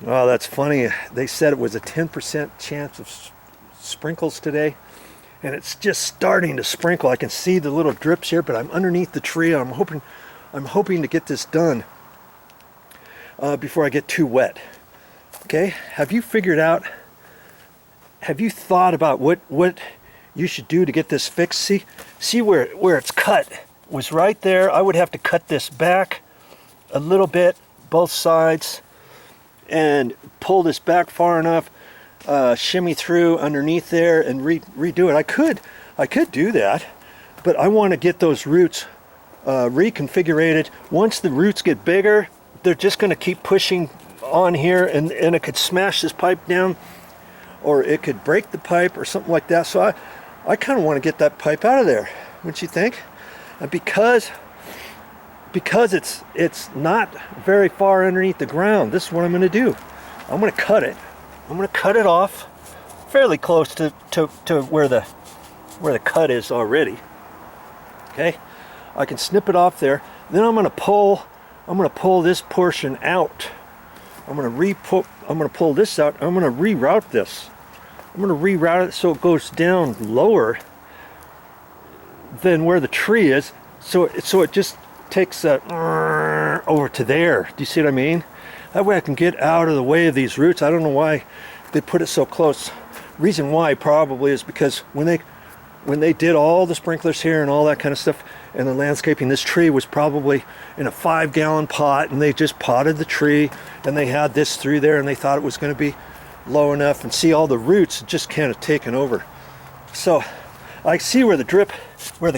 Oh, that's funny. They said it was a 10% chance of sprinkles today, and it's just starting to sprinkle. I can see the little drips here, but I'm underneath the tree. I'm hoping to get this done before I get too wet. Okay, have you figured out, have you thought about what you should do to get this fixed? See where it's cut was right there. I would have to cut this back a little bit, both sides, and pull this back far enough, shimmy through underneath there and redo it. I could do that, but I want to get those roots reconfigured. Once the roots get bigger, they're just going to keep pushing on here, and it could smash this pipe down, or it could break the pipe or something like that. So I kind of want to get that pipe out of there, wouldn't you think? And because it's not very far underneath the ground, this is what I'm going to do. I'm going to cut it. I'm going to cut it off fairly close to where the cut is already. Okay, I can snip it off there. Then I'm going to pull this portion out. I'm going to pull this out. I'm going to reroute this. I'm going to reroute it so it goes down lower than where the tree is. So it just takes that over to there. Do you see what I mean? That way I can get out of the way of these roots. I don't know why they put it so close. Reason why probably is because when they did all the sprinklers here and all that kind of stuff and the landscaping, this tree was probably in a 5-gallon pot, and they just potted the tree, and they had this through there, and they thought it was going to be low enough, and see all the roots just kind of taken over. So I see where the drip, this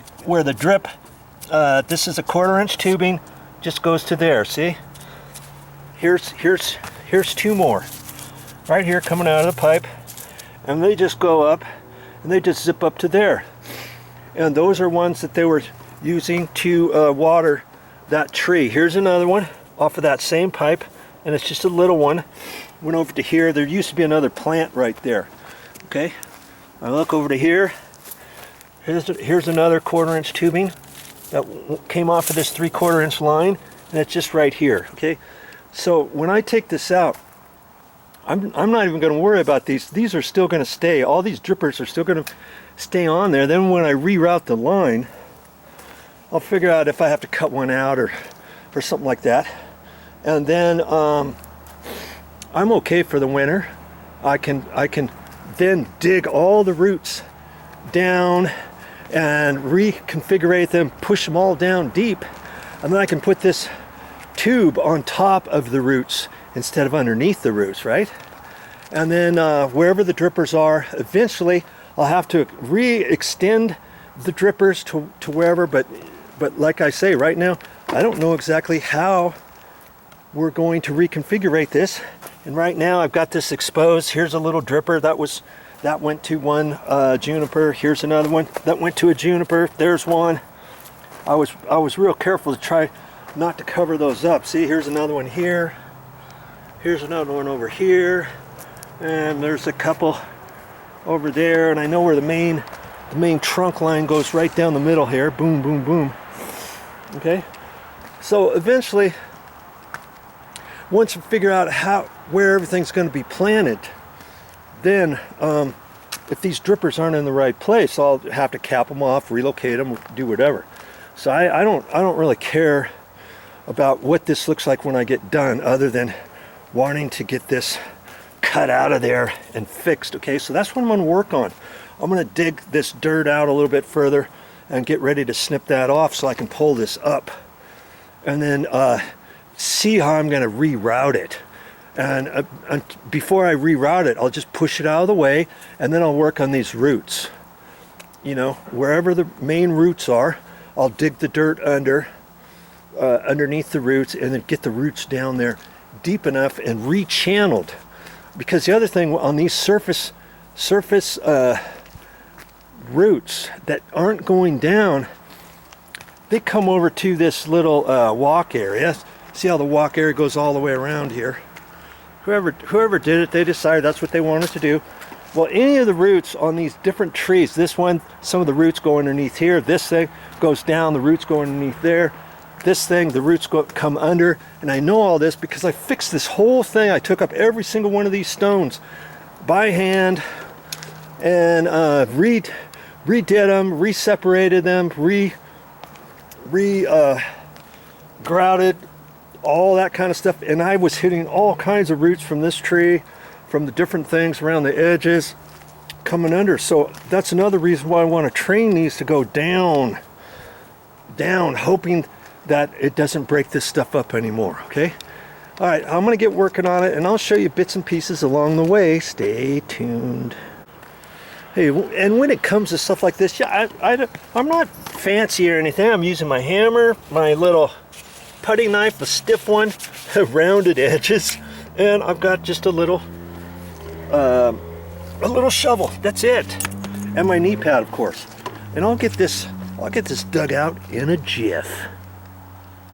is a 1/4-inch tubing, just goes to there. See, here's 2 more right here coming out of the pipe, and they just go up and they just zip up to there. And those are ones that they were using to water that tree. Here's another one off of that same pipe, and it's just a little one. Went over to here. There used to be another plant right there. Okay, I look over to here. Here's another 1/4-inch tubing that came off of this 3/4-inch line, and it's just right here. Okay, so when I take this out, I'm not even going to worry about these. These are still going to stay. All these drippers are still going to stay on there. Then when I reroute the line, I'll figure out if I have to cut one out or something like that. And then I'm okay for the winter. I can then dig all the roots down and reconfigure them, push them all down deep, and then I can put this tube on top of the roots instead of underneath the roots, right? And then wherever the drippers are, eventually I'll have to re-extend the drippers to wherever, but like I say, right now I don't know exactly how we're going to reconfigure this. And right now I've got this exposed. Here's a little dripper that went to one juniper. Here's another one that went to a juniper. There's one. I was real careful to try not to cover those up. See, here's another one here. Here's another one over here, and there's a couple over there. And I know where the main trunk line goes right down the middle here. Boom, boom, boom. Okay, so eventually, once you figure out where everything's going to be planted, then if these drippers aren't in the right place, I'll have to cap them off, relocate them, do whatever. So I don't really care about what this looks like when I get done, other than wanting to get this cut out of there and fixed. Okay, so that's what I'm going to work on. I'm going to dig this dirt out a little bit further and get ready to snip that off so I can pull this up, and then see how I'm going to reroute it. And before I reroute it, I'll just push it out of the way, and then I'll work on these roots. You know, wherever the main roots are, I'll dig the dirt underneath the roots, and then get the roots down there deep enough and rechanneled. Because the other thing on these surface roots that aren't going down, they come over to this little walk area. See how the walk area goes all the way around here? Whoever did it, they decided that's what they wanted to do. Well, any of the roots on these different trees, this one, some of the roots go underneath here, this thing goes down, the roots go underneath there. this thing, the roots come under, and I know all this because I fixed this whole thing. I took up every single one of these stones by hand and redid them, re-separated them, grouted, all that kind of stuff. And I was hitting all kinds of roots from this tree, from the different things around the edges coming under. So that's another reason why I want to train these to go down, hoping that it doesn't break this stuff up anymore. Okay, all right, I'm gonna get working on it, and I'll show you bits and pieces along the way. Stay tuned. Hey, and when it comes to stuff like this, yeah, I'm not fancy or anything. I'm using my hammer, my little putty knife, a stiff one, rounded edges, and I've got just a little shovel. That's it, and my knee pad, of course. And I'll get this dug out in a jiff.